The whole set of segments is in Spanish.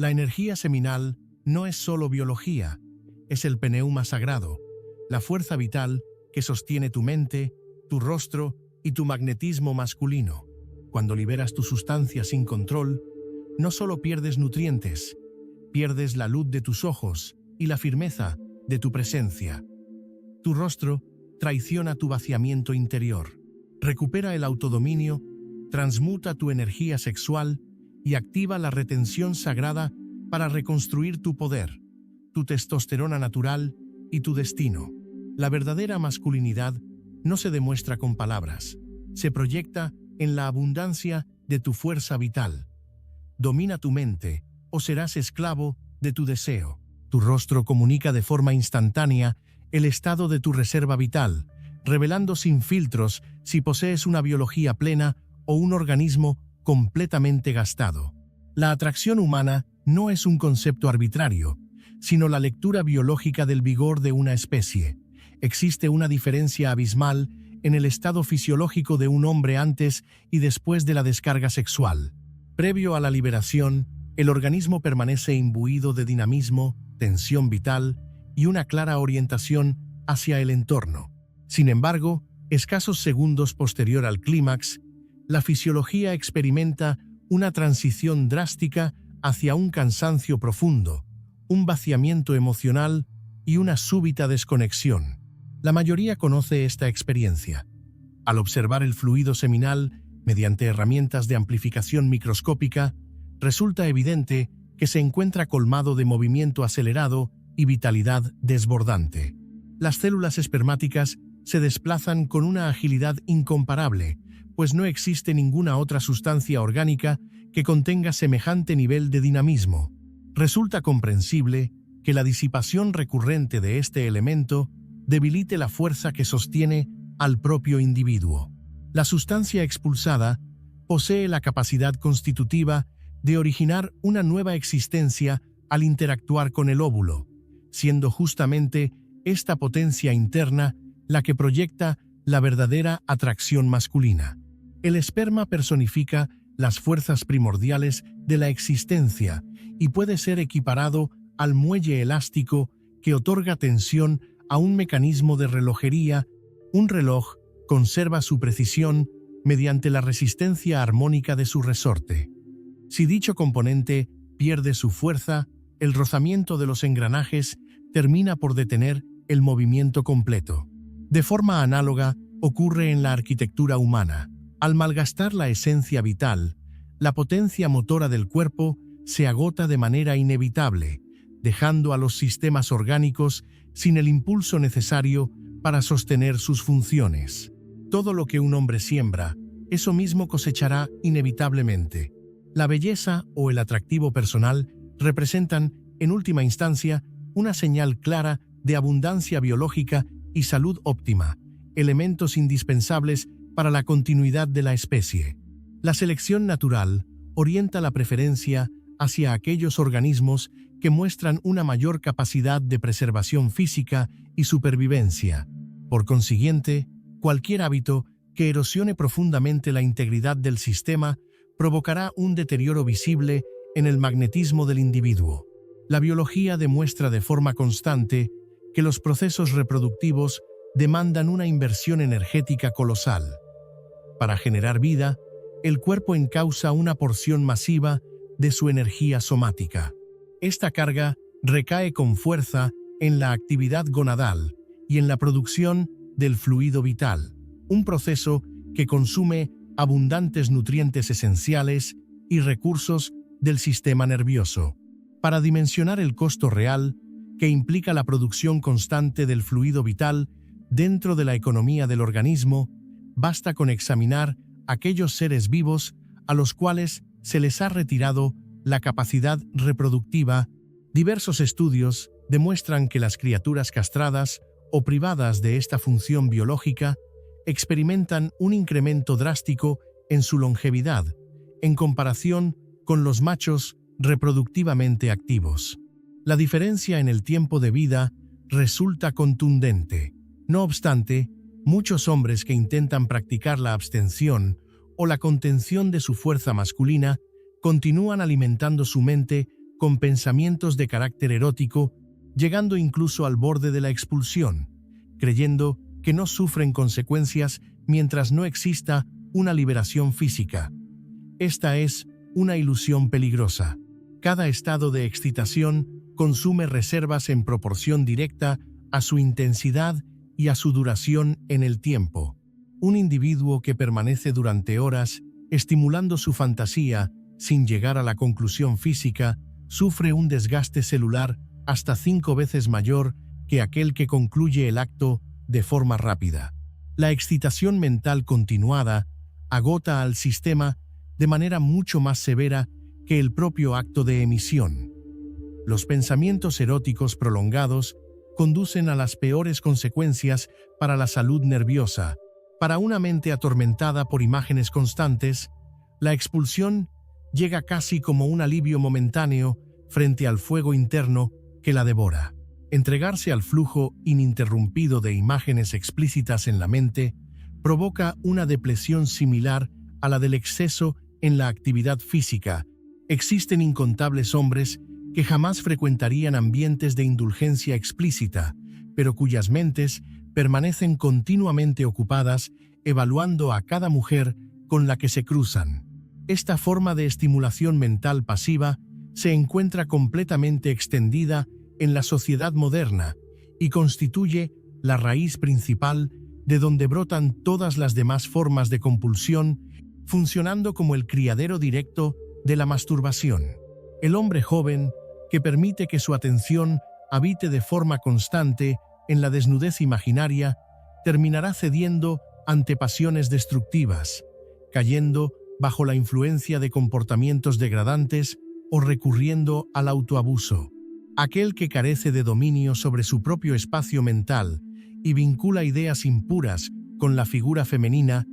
La energía seminal no es solo biología, es el pneuma sagrado, la fuerza vital que sostiene tu mente, tu rostro y tu magnetismo masculino. Cuando liberas tu sustancia sin control, no solo pierdes nutrientes, pierdes la luz de tus ojos y la firmeza de tu presencia. Tu rostro traiciona tu vaciamiento interior, recupera el autodominio, transmuta tu energía sexual y activa la retención sagrada para reconstruir tu poder, tu testosterona natural y tu destino. La verdadera masculinidad no se demuestra con palabras, se proyecta en la abundancia de tu fuerza vital. Domina tu mente o serás esclavo de tu deseo. Tu rostro comunica de forma instantánea el estado de tu reserva vital, revelando sin filtros si posees una biología plena o un organismo completamente gastado. La atracción humana no es un concepto arbitrario, sino la lectura biológica del vigor de una especie. Existe una diferencia abismal en el estado fisiológico de un hombre antes y después de la descarga sexual. Previo a la liberación, el organismo permanece imbuido de dinamismo, tensión vital y una clara orientación hacia el entorno. Sin embargo, escasos segundos posterior al clímax, la fisiología experimenta una transición drástica hacia un cansancio profundo, un vaciamiento emocional y una súbita desconexión. La mayoría conoce esta experiencia. Al observar el fluido seminal mediante herramientas de amplificación microscópica, resulta evidente que se encuentra colmado de movimiento acelerado y vitalidad desbordante. Las células espermáticas se desplazan con una agilidad incomparable, pues no existe ninguna otra sustancia orgánica que contenga semejante nivel de dinamismo. Resulta comprensible que la disipación recurrente de este elemento debilite la fuerza que sostiene al propio individuo. La sustancia expulsada posee la capacidad constitutiva de originar una nueva existencia al interactuar con el óvulo, siendo justamente esta potencia interna la que proyecta la verdadera atracción masculina. El esperma personifica las fuerzas primordiales de la existencia y puede ser equiparado al muelle elástico que otorga tensión a un mecanismo de relojería. Un reloj conserva su precisión mediante la resistencia armónica de su resorte. Si dicho componente pierde su fuerza, el rozamiento de los engranajes termina por detener el movimiento completo. De forma análoga, ocurre en la arquitectura humana. Al malgastar la esencia vital, la potencia motora del cuerpo se agota de manera inevitable, dejando a los sistemas orgánicos sin el impulso necesario para sostener sus funciones. Todo lo que un hombre siembra, eso mismo cosechará inevitablemente. La belleza o el atractivo personal representan, en última instancia, una señal clara de abundancia biológica y salud óptima, elementos indispensables para la continuidad de la especie. La selección natural orienta la preferencia hacia aquellos organismos que muestran una mayor capacidad de preservación física y supervivencia. Por consiguiente, cualquier hábito que erosione profundamente la integridad del sistema provocará un deterioro visible en el magnetismo del individuo. La biología demuestra de forma constante que los procesos reproductivos demandan una inversión energética colosal. Para generar vida, el cuerpo encausa una porción masiva de su energía somática. Esta carga recae con fuerza en la actividad gonadal y en la producción del fluido vital, un proceso que consume abundantes nutrientes esenciales y recursos del sistema nervioso. Para dimensionar el costo real que implica la producción constante del fluido vital dentro de la economía del organismo, basta con examinar aquellos seres vivos a los cuales se les ha retirado la capacidad reproductiva. Diversos estudios demuestran que las criaturas castradas o privadas de esta función biológica experimentan un incremento drástico en su longevidad en comparación con los machos reproductivamente activos. La diferencia en el tiempo de vida resulta contundente. No obstante, muchos hombres que intentan practicar la abstención o la contención de su fuerza masculina continúan alimentando su mente con pensamientos de carácter erótico, llegando incluso al borde de la expulsión, creyendo que no sufren consecuencias mientras no exista una liberación física. Esta es una ilusión peligrosa. Cada estado de excitación consume reservas en proporción directa a su intensidad y a su duración en el tiempo. Un individuo que permanece durante horas estimulando su fantasía sin llegar a la conclusión física sufre un desgaste celular hasta 5 veces mayor que aquel que concluye el acto de forma rápida. La excitación mental continuada agota al sistema de manera mucho más severa que el propio acto de emisión. Los pensamientos eróticos prolongados conducen a las peores consecuencias para la salud nerviosa. Para una mente atormentada por imágenes constantes, la expulsión llega casi como un alivio momentáneo frente al fuego interno que la devora. Entregarse al flujo ininterrumpido de imágenes explícitas en la mente provoca una depresión similar a la del exceso en la actividad física. Existen incontables hombres que jamás frecuentarían ambientes de indulgencia explícita, pero cuyas mentes permanecen continuamente ocupadas evaluando a cada mujer con la que se cruzan. Esta forma de estimulación mental pasiva se encuentra completamente extendida en la sociedad moderna y constituye la raíz principal de donde brotan todas las demás formas de compulsión, funcionando como el criadero directo de la masturbación. El hombre joven, que permite que su atención habite de forma constante en la desnudez imaginaria, terminará cediendo ante pasiones destructivas, cayendo bajo la influencia de comportamientos degradantes o recurriendo al autoabuso. Aquel que carece de dominio sobre su propio espacio mental y vincula ideas impuras con la figura femenina,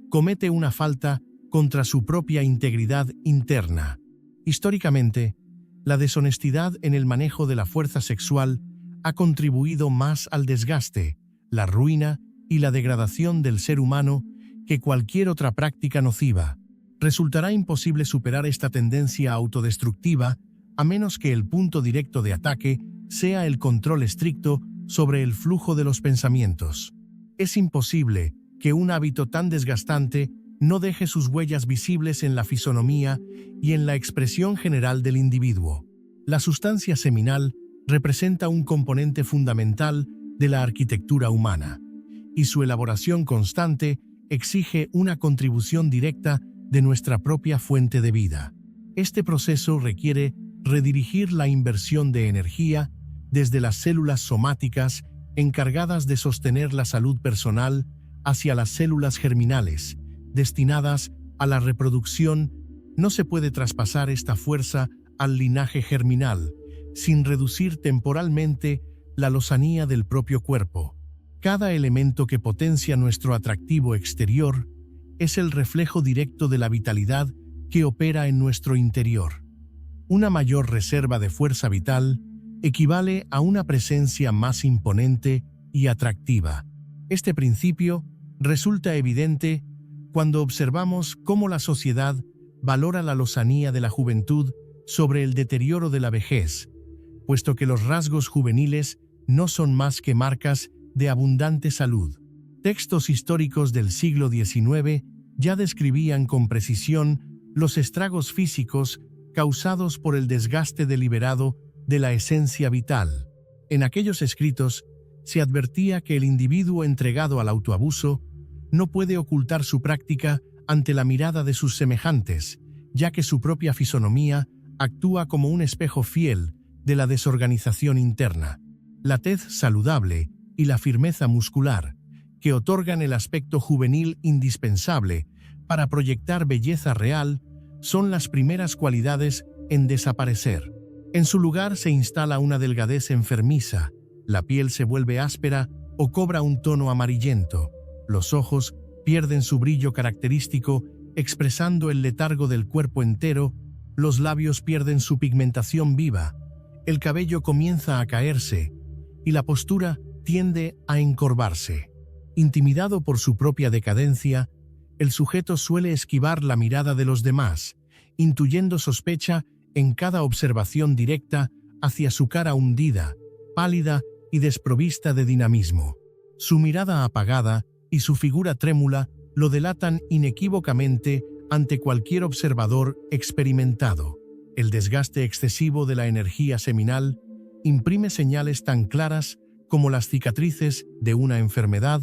comete una falta contra su propia integridad interna. Históricamente, la deshonestidad en el manejo de la fuerza sexual ha contribuido más al desgaste, la ruina y la degradación del ser humano que cualquier otra práctica nociva. Resultará imposible superar esta tendencia autodestructiva a menos que el punto directo de ataque sea el control estricto sobre el flujo de los pensamientos. Es imposible que un hábito tan desgastante no deje sus huellas visibles en la fisonomía y en la expresión general del individuo. La sustancia seminal representa un componente fundamental de la arquitectura humana, y su elaboración constante exige una contribución directa de nuestra propia fuente de vida. Este proceso requiere redirigir la inversión de energía desde las células somáticas encargadas de sostener la salud personal hacia las células germinales, destinadas a la reproducción. No se puede traspasar esta fuerza al linaje germinal sin reducir temporalmente la lozanía del propio cuerpo. Cada elemento que potencia nuestro atractivo exterior es el reflejo directo de la vitalidad que opera en nuestro interior. Una mayor reserva de fuerza vital equivale a una presencia más imponente y atractiva. Este principio resulta evidente cuando observamos cómo la sociedad valora la lozanía de la juventud sobre el deterioro de la vejez, puesto que los rasgos juveniles no son más que marcas de abundante salud. Textos históricos del siglo XIX ya describían con precisión los estragos físicos causados por el desgaste deliberado de la esencia vital. En aquellos escritos se advertía que el individuo entregado al autoabuso no puede ocultar su práctica ante la mirada de sus semejantes, ya que su propia fisonomía actúa como un espejo fiel de la desorganización interna. La tez saludable y la firmeza muscular, que otorgan el aspecto juvenil indispensable para proyectar belleza real, son las primeras cualidades en desaparecer. En su lugar se instala una delgadez enfermiza, la piel se vuelve áspera o cobra un tono amarillento, los ojos pierden su brillo característico expresando el letargo del cuerpo entero, los labios pierden su pigmentación viva, el cabello comienza a caerse y la postura tiende a encorvarse. Intimidado por su propia decadencia, el sujeto suele esquivar la mirada de los demás, intuyendo sospecha en cada observación directa hacia su cara hundida, pálida y desprovista de dinamismo. Su mirada apagada y su figura trémula lo delatan inequívocamente ante cualquier observador experimentado. El desgaste excesivo de la energía seminal imprime señales tan claras como las cicatrices de una enfermedad,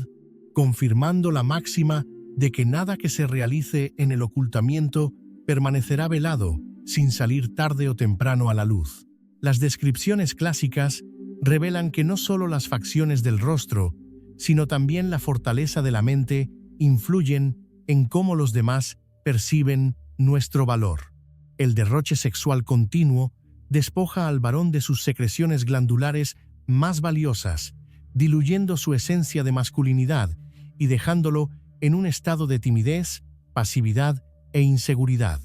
confirmando la máxima de que nada que se realice en el ocultamiento permanecerá velado sin salir tarde o temprano a la luz. Las descripciones clásicas revelan que no solo las facciones del rostro, sino también la fortaleza de la mente influyen en cómo los demás perciben nuestro valor. El derroche sexual continuo despoja al varón de sus secreciones glandulares más valiosas, diluyendo su esencia de masculinidad y dejándolo en un estado de timidez, pasividad e inseguridad.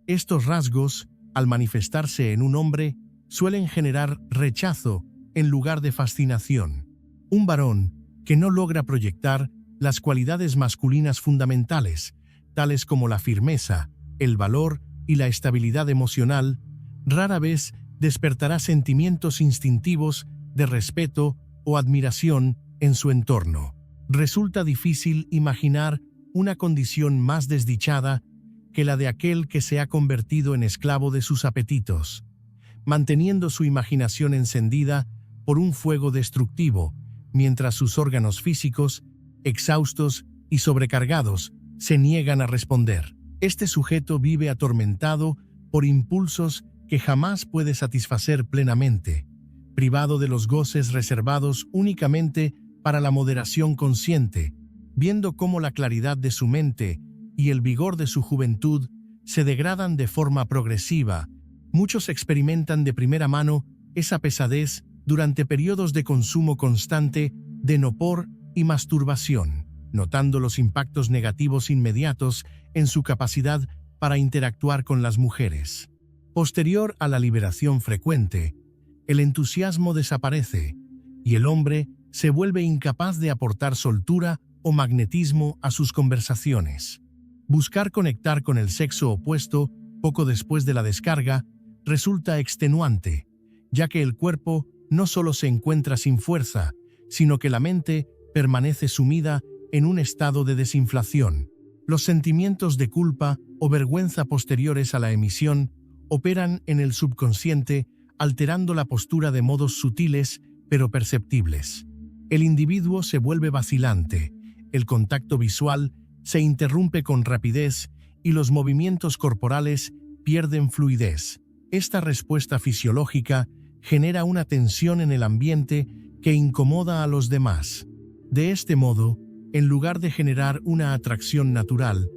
Estos rasgos, al manifestarse en un hombre, suelen generar rechazo en lugar de fascinación. Un varón que no logra proyectar las cualidades masculinas fundamentales, tales como la firmeza, el valor y la estabilidad emocional, rara vez despertará sentimientos instintivos de respeto o admiración en su entorno. Resulta difícil imaginar una condición más desdichada que la de aquel que se ha convertido en esclavo de sus apetitos, manteniendo su imaginación encendida por un fuego destructivo, mientras sus órganos físicos, exhaustos y sobrecargados, se niegan a responder. Este sujeto vive atormentado por impulsos que jamás puede satisfacer plenamente, privado de los goces reservados únicamente para la moderación consciente, viendo cómo la claridad de su mente y el vigor de su juventud se degradan de forma progresiva. Muchos experimentan de primera mano esa pesadez durante periodos de consumo constante de nopor y masturbación, notando los impactos negativos inmediatos en su capacidad para interactuar con las mujeres. Posterior a la liberación frecuente, el entusiasmo desaparece y el hombre se vuelve incapaz de aportar soltura o magnetismo a sus conversaciones. Buscar conectar con el sexo opuesto poco después de la descarga resulta extenuante, ya que el cuerpo no solo se encuentra sin fuerza, sino que la mente permanece sumida en un estado de desinflación. Los sentimientos de culpa o vergüenza posteriores a la emisión operan en el subconsciente, alterando la postura de modos sutiles pero perceptibles. El individuo se vuelve vacilante, el contacto visual se interrumpe con rapidez y los movimientos corporales pierden fluidez. Esta respuesta fisiológica genera una tensión en el ambiente que incomoda a los demás. De este modo, en lugar de generar una atracción natural,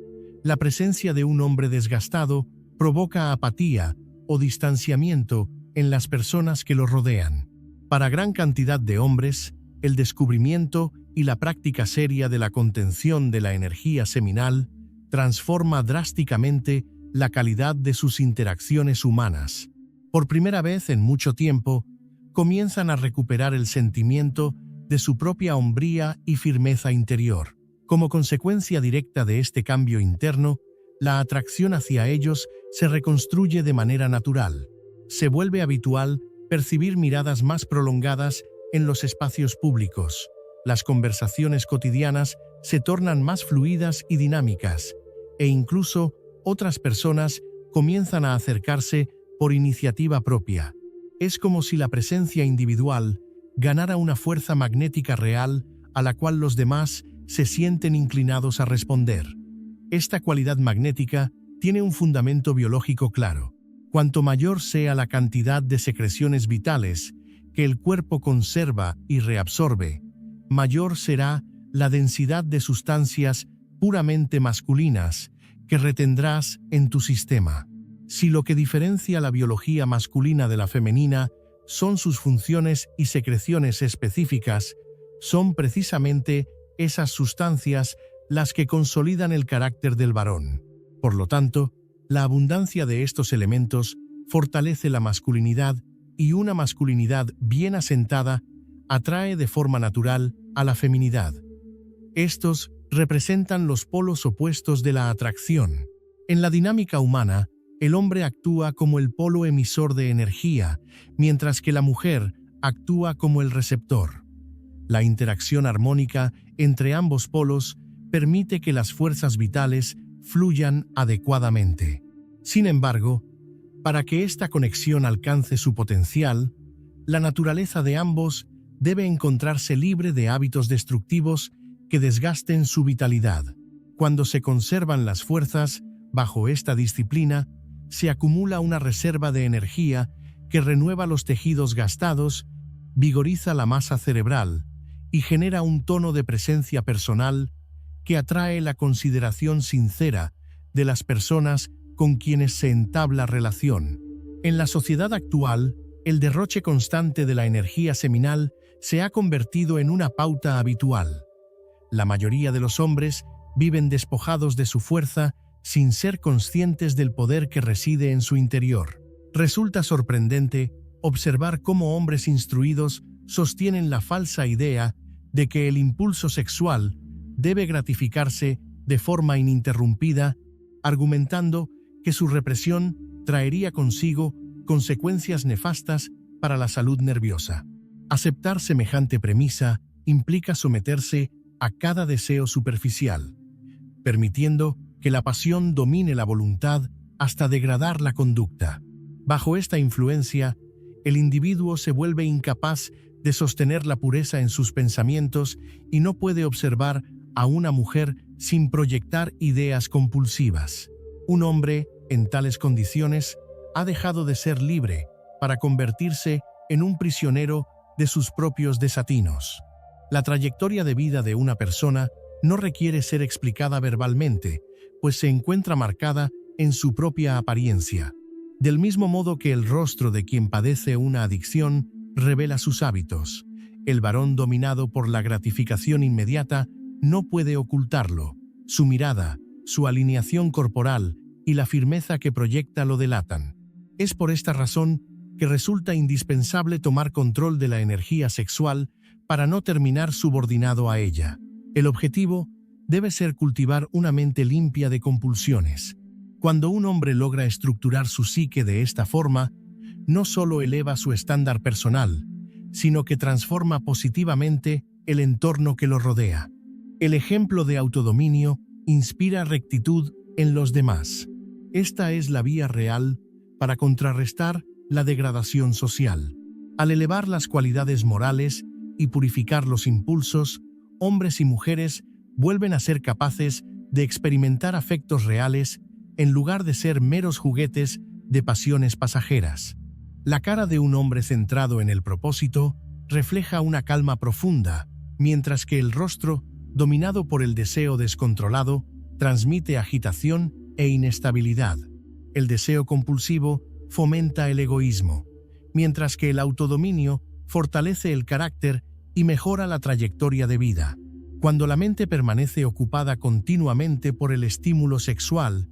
la presencia de un hombre desgastado provoca apatía o distanciamiento en las personas que lo rodean. Para gran cantidad de hombres, el descubrimiento y la práctica seria de la contención de la energía seminal transforma drásticamente la calidad de sus interacciones humanas. Por primera vez en mucho tiempo, comienzan a recuperar el sentimiento de su propia hombría y firmeza interior. Como consecuencia directa de este cambio interno, la atracción hacia ellos se reconstruye de manera natural. Se vuelve habitual percibir miradas más prolongadas en los espacios públicos. Las conversaciones cotidianas se tornan más fluidas y dinámicas, e incluso otras personas comienzan a acercarse por iniciativa propia. Es como si la presencia individual ganara una fuerza magnética real a la cual los demás se sienten inclinados a responder. Esta cualidad magnética tiene un fundamento biológico claro. Cuanto mayor sea la cantidad de secreciones vitales que el cuerpo conserva y reabsorbe, mayor será la densidad de sustancias puramente masculinas que retendrás en tu sistema. Si lo que diferencia la biología masculina de la femenina son sus funciones y secreciones específicas, son precisamente esas sustancias las que consolidan el carácter del varón. Por lo tanto, la abundancia de estos elementos fortalece la masculinidad y una masculinidad bien asentada atrae de forma natural a la feminidad. Estos representan los polos opuestos de la atracción. En la dinámica humana, El hombre actúa como el polo emisor de energía, mientras que la mujer actúa como el receptor. La interacción armónica entre ambos polos permite que las fuerzas vitales fluyan adecuadamente. Sin embargo, para que esta conexión alcance su potencial, la naturaleza de ambos debe encontrarse libre de hábitos destructivos que desgasten su vitalidad. Cuando se conservan las fuerzas bajo esta disciplina, se acumula una reserva de energía que renueva los tejidos gastados, vigoriza la masa cerebral y genera un tono de presencia personal que atrae la consideración sincera de las personas con quienes se entabla relación. En la sociedad actual, el derroche constante de la energía seminal se ha convertido en una pauta habitual. La mayoría de los hombres viven despojados de su fuerza sin ser conscientes del poder que reside en su interior. Resulta sorprendente observar cómo hombres instruidos sostienen la falsa idea de que el impulso sexual debe gratificarse de forma ininterrumpida, argumentando que su represión traería consigo consecuencias nefastas para la salud nerviosa. Aceptar semejante premisa implica someterse a cada deseo superficial, permitiendo que la pasión domine la voluntad hasta degradar la conducta. Bajo esta influencia, el individuo se vuelve incapaz de sostener la pureza en sus pensamientos y no puede observar a una mujer sin proyectar ideas compulsivas. Un hombre, en tales condiciones, ha dejado de ser libre para convertirse en un prisionero de sus propios desatinos. La trayectoria de vida de una persona no requiere ser explicada verbalmente, pues se encuentra marcada en su propia apariencia. Del mismo modo que el rostro de quien padece una adicción revela sus hábitos, el varón dominado por la gratificación inmediata no puede ocultarlo. Su mirada, su alineación corporal y la firmeza que proyecta lo delatan. Es por esta razón que resulta indispensable tomar control de la energía sexual para no terminar subordinado a ella. El objetivo debe ser cultivar una mente limpia de compulsiones. Cuando un hombre logra estructurar su psique de esta forma, no solo eleva su estándar personal, sino que transforma positivamente el entorno que lo rodea. El ejemplo de autodominio inspira rectitud en los demás. Esta es la vía real para contrarrestar la degradación social. Al elevar las cualidades morales y purificar los impulsos, hombres y mujeres vuelven a ser capaces de experimentar afectos reales en lugar de ser meros juguetes de pasiones pasajeras. La cara de un hombre centrado en el propósito refleja una calma profunda, mientras que el rostro, dominado por el deseo descontrolado, transmite agitación e inestabilidad. El deseo compulsivo fomenta el egoísmo, mientras que el autodominio fortalece el carácter y mejora la trayectoria de vida. Cuando la mente permanece ocupada continuamente por el estímulo sexual,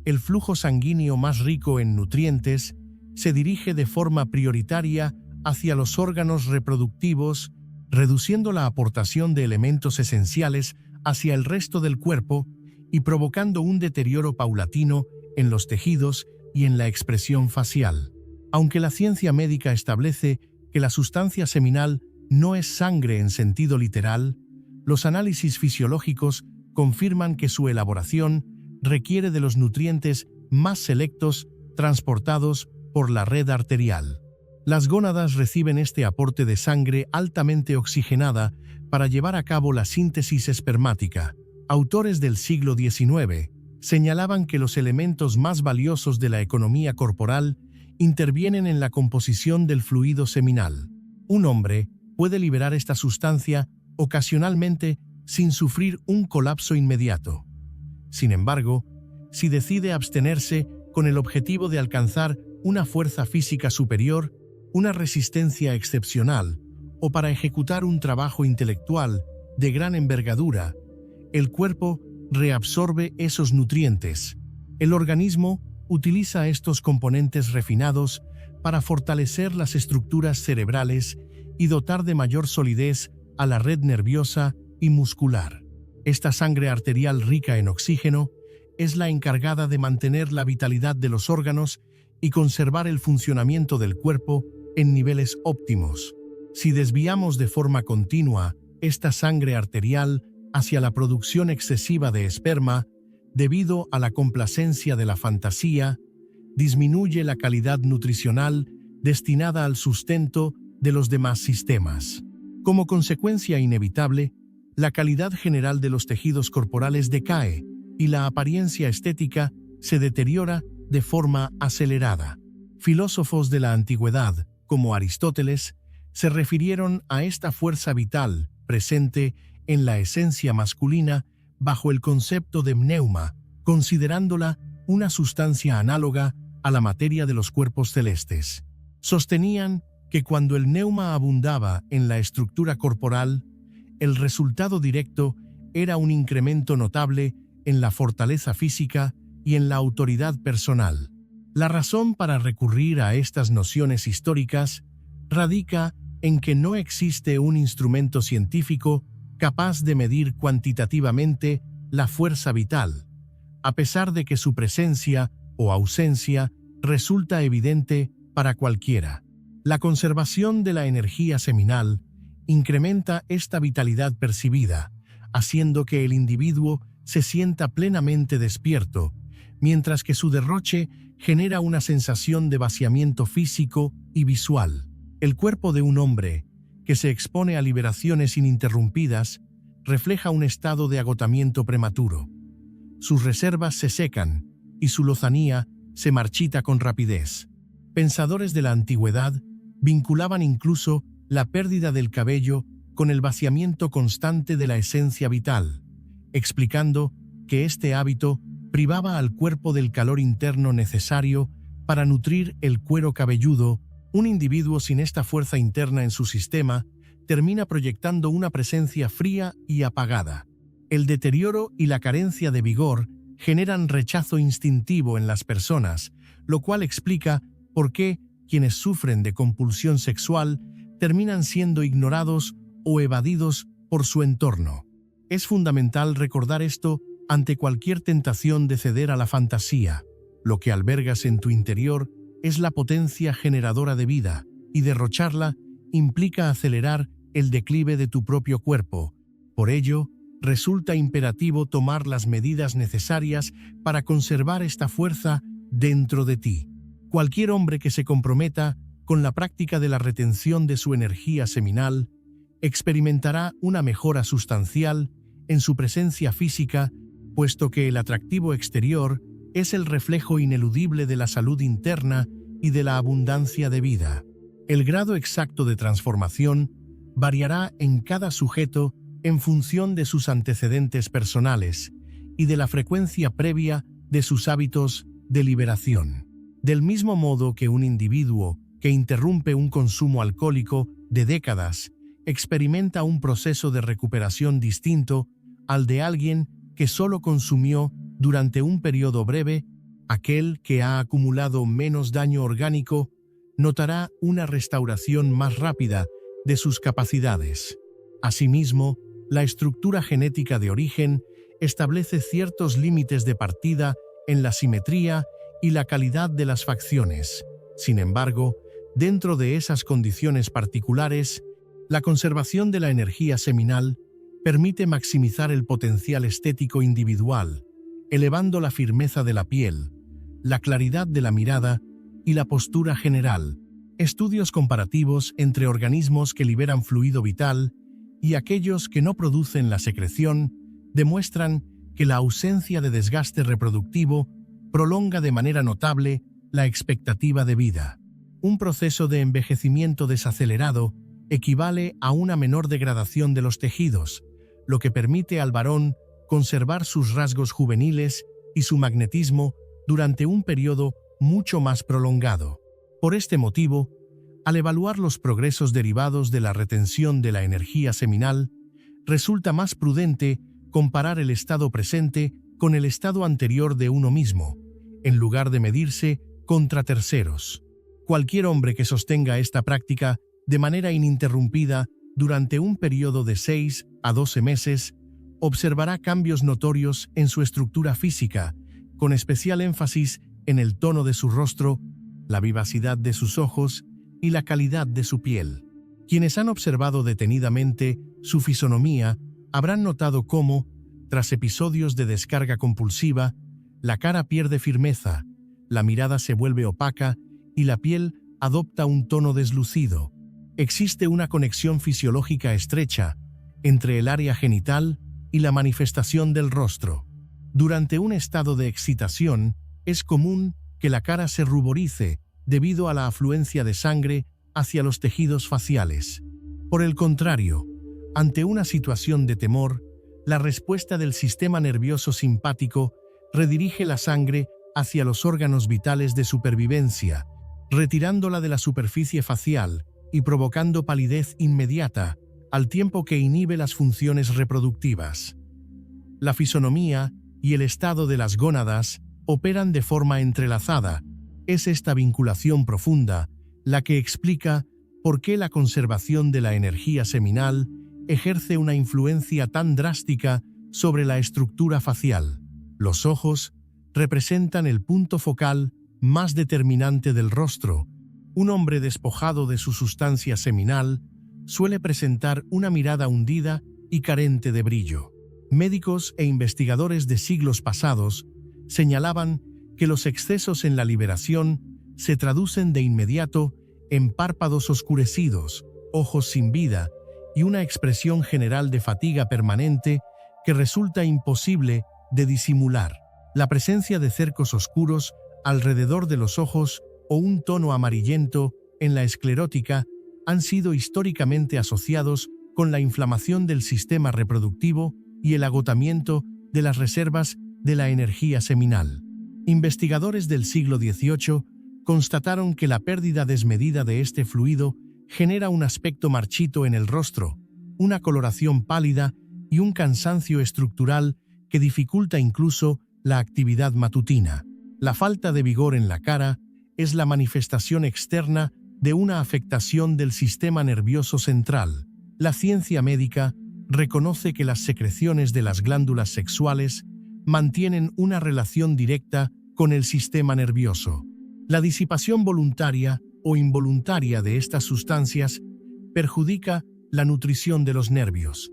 el flujo sanguíneo más rico en nutrientes se dirige de forma prioritaria hacia los órganos reproductivos, reduciendo la aportación de elementos esenciales hacia el resto del cuerpo y provocando un deterioro paulatino en los tejidos y en la expresión facial. Aunque la ciencia médica establece que la sustancia seminal no es sangre en sentido literal, los análisis fisiológicos confirman que su elaboración requiere de los nutrientes más selectos transportados por la red arterial. Las gónadas reciben este aporte de sangre altamente oxigenada para llevar a cabo la síntesis espermática. Autores del siglo XIX señalaban que los elementos más valiosos de la economía corporal intervienen en la composición del fluido seminal. Un hombre puede liberar esta sustancia ocasionalmente sin sufrir un colapso inmediato. Sin embargo, si decide abstenerse con el objetivo de alcanzar una fuerza física superior, una resistencia excepcional o para ejecutar un trabajo intelectual de gran envergadura, el cuerpo reabsorbe esos nutrientes. El organismo utiliza estos componentes refinados para fortalecer las estructuras cerebrales y dotar de mayor solidez a la red nerviosa y muscular. Esta sangre arterial rica en oxígeno es la encargada de mantener la vitalidad de los órganos y conservar el funcionamiento del cuerpo en niveles óptimos. Si desviamos de forma continua esta sangre arterial hacia la producción excesiva de esperma, debido a la complacencia de la fantasía, disminuye la calidad nutricional destinada al sustento de los demás sistemas. Como consecuencia inevitable, la calidad general de los tejidos corporales decae y la apariencia estética se deteriora de forma acelerada. Filósofos de la antigüedad, como Aristóteles, se refirieron a esta fuerza vital presente en la esencia masculina bajo el concepto de pneuma, considerándola una sustancia análoga a la materia de los cuerpos celestes. Sostenían que cuando el pneuma abundaba en la estructura corporal, el resultado directo era un incremento notable en la fortaleza física y en la autoridad personal. La razón para recurrir a estas nociones históricas radica en que no existe un instrumento científico capaz de medir cuantitativamente la fuerza vital, a pesar de que su presencia o ausencia resulta evidente para cualquiera. La conservación de la energía seminal incrementa esta vitalidad percibida, haciendo que el individuo se sienta plenamente despierto, mientras que su derroche genera una sensación de vaciamiento físico y visual. El cuerpo de un hombre, que se expone a liberaciones ininterrumpidas, refleja un estado de agotamiento prematuro. Sus reservas se secan y su lozanía se marchita con rapidez. Pensadores de la antigüedad vinculaban incluso la pérdida del cabello con el vaciamiento constante de la esencia vital, explicando que este hábito privaba al cuerpo del calor interno necesario para nutrir el cuero cabelludo. Un individuo sin esta fuerza interna en su sistema termina proyectando una presencia fría y apagada. El deterioro y la carencia de vigor generan rechazo instintivo en las personas, lo cual explica por qué quienes sufren de compulsión sexual terminan siendo ignorados o evadidos por su entorno. Es fundamental recordar esto ante cualquier tentación de ceder a la fantasía. Lo que albergas en tu interior es la potencia generadora de vida, y derrocharla implica acelerar el declive de tu propio cuerpo. Por ello, resulta imperativo tomar las medidas necesarias para conservar esta fuerza dentro de ti. Cualquier hombre que se comprometa con la práctica de la retención de su energía seminal experimentará una mejora sustancial en su presencia física, puesto que el atractivo exterior es el reflejo ineludible de la salud interna y de la abundancia de vida. El grado exacto de transformación variará en cada sujeto en función de sus antecedentes personales y de la frecuencia previa de sus hábitos de liberación. Del mismo modo que un individuo que interrumpe un consumo alcohólico de décadas experimenta un proceso de recuperación distinto al de alguien que solo consumió durante un periodo breve, aquel que ha acumulado menos daño orgánico notará una restauración más rápida de sus capacidades. Asimismo, la estructura genética de origen establece ciertos límites de partida en la simetría y la calidad de las facciones. Sin embargo, dentro de esas condiciones particulares, la conservación de la energía seminal permite maximizar el potencial estético individual, elevando la firmeza de la piel, la claridad de la mirada y la postura general. Estudios comparativos entre organismos que liberan fluido vital y aquellos que no producen la secreción demuestran que la ausencia de desgaste reproductivo prolonga de manera notable la expectativa de vida. Un proceso de envejecimiento desacelerado equivale a una menor degradación de los tejidos, lo que permite al varón conservar sus rasgos juveniles y su magnetismo durante un periodo mucho más prolongado. Por este motivo, al evaluar los progresos derivados de la retención de la energía seminal, resulta más prudente comparar el estado presente con el estado anterior de uno mismo, en lugar de medirse contra terceros. Cualquier hombre que sostenga esta práctica de manera ininterrumpida durante un periodo de 6 a 12 meses observará cambios notorios en su estructura física con especial énfasis en el tono de su rostro, la vivacidad de sus ojos y la calidad de su piel. Quienes han observado detenidamente su fisonomía habrán notado cómo, tras episodios de descarga compulsiva, la cara pierde firmeza, la mirada se vuelve opaca y la piel adopta un tono deslucido. Existe una conexión fisiológica estrecha entre el área genital y la manifestación del rostro. Durante un estado de excitación, es común que la cara se ruborice debido a la afluencia de sangre hacia los tejidos faciales. Por el contrario, ante una situación de temor, la respuesta del sistema nervioso simpático redirige la sangre hacia los órganos vitales de supervivencia, retirándola de la superficie facial y provocando palidez inmediata, al tiempo que inhibe las funciones reproductivas. La fisonomía y el estado de las gónadas operan de forma entrelazada. Es esta vinculación profunda la que explica por qué la conservación de la energía seminal ejerce una influencia tan drástica sobre la estructura facial. Los ojos representan el punto focal más determinante del rostro. Un hombre despojado de su sustancia seminal suele presentar una mirada hundida y carente de brillo. Médicos e investigadores de siglos pasados señalaban que los excesos en la liberación se traducen de inmediato en párpados oscurecidos, ojos sin vida y una expresión general de fatiga permanente que resulta imposible de disimular. La presencia de cercos oscuros alrededor de los ojos o un tono amarillento en la esclerótica han sido históricamente asociados con la inflamación del sistema reproductivo y el agotamiento de las reservas de la energía seminal. Investigadores del siglo XVIII constataron que la pérdida desmedida de este fluido genera un aspecto marchito en el rostro, una coloración pálida y un cansancio estructural que dificulta incluso la actividad matutina. La falta de vigor en la cara es la manifestación externa de una afectación del sistema nervioso central. La ciencia médica reconoce que las secreciones de las glándulas sexuales mantienen una relación directa con el sistema nervioso. La disipación voluntaria o involuntaria de estas sustancias perjudica la nutrición de los nervios,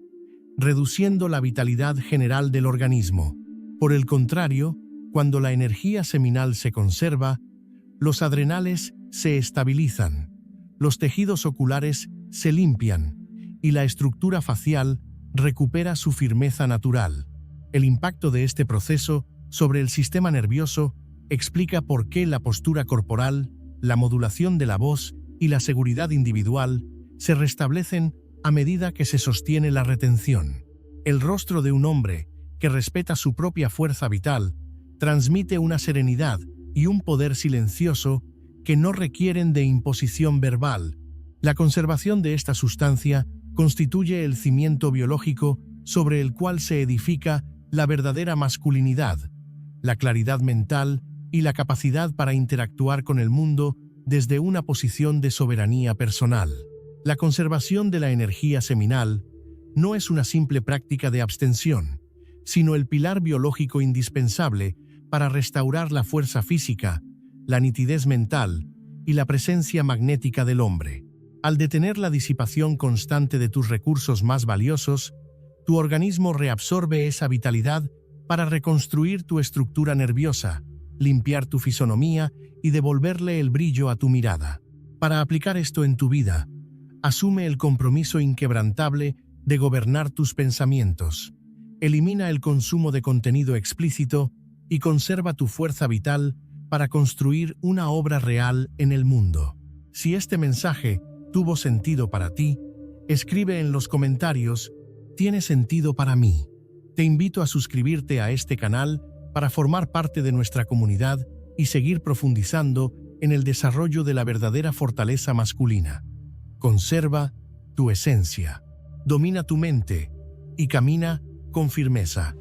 reduciendo la vitalidad general del organismo. Por el contrario, cuando la energía seminal se conserva, los adrenales se estabilizan, los tejidos oculares se limpian y la estructura facial recupera su firmeza natural. El impacto de este proceso sobre el sistema nervioso explica por qué la postura corporal, la modulación de la voz y la seguridad individual se restablecen a medida que se sostiene la retención. El rostro de un hombre que respeta su propia fuerza vital transmite una serenidad y un poder silencioso que no requieren de imposición verbal. La conservación de esta sustancia constituye el cimiento biológico sobre el cual se edifica la verdadera masculinidad, la claridad mental y la capacidad para interactuar con el mundo desde una posición de soberanía personal. La conservación de la energía seminal no es una simple práctica de abstención, sino el pilar biológico indispensable para restaurar la fuerza física, la nitidez mental y la presencia magnética del hombre. Al detener la disipación constante de tus recursos más valiosos, tu organismo reabsorbe esa vitalidad para reconstruir tu estructura nerviosa, limpiar tu fisonomía y devolverle el brillo a tu mirada. Para aplicar esto en tu vida, asume el compromiso inquebrantable de gobernar tus pensamientos. Elimina el consumo de contenido explícito y conserva tu fuerza vital para construir una obra real en el mundo. Si este mensaje tuvo sentido para ti, escribe en los comentarios: «Tiene sentido para mí». Te invito a suscribirte a este canal para formar parte de nuestra comunidad y seguir profundizando en el desarrollo de la verdadera fortaleza masculina. Conserva tu esencia, domina tu mente y camina con firmeza.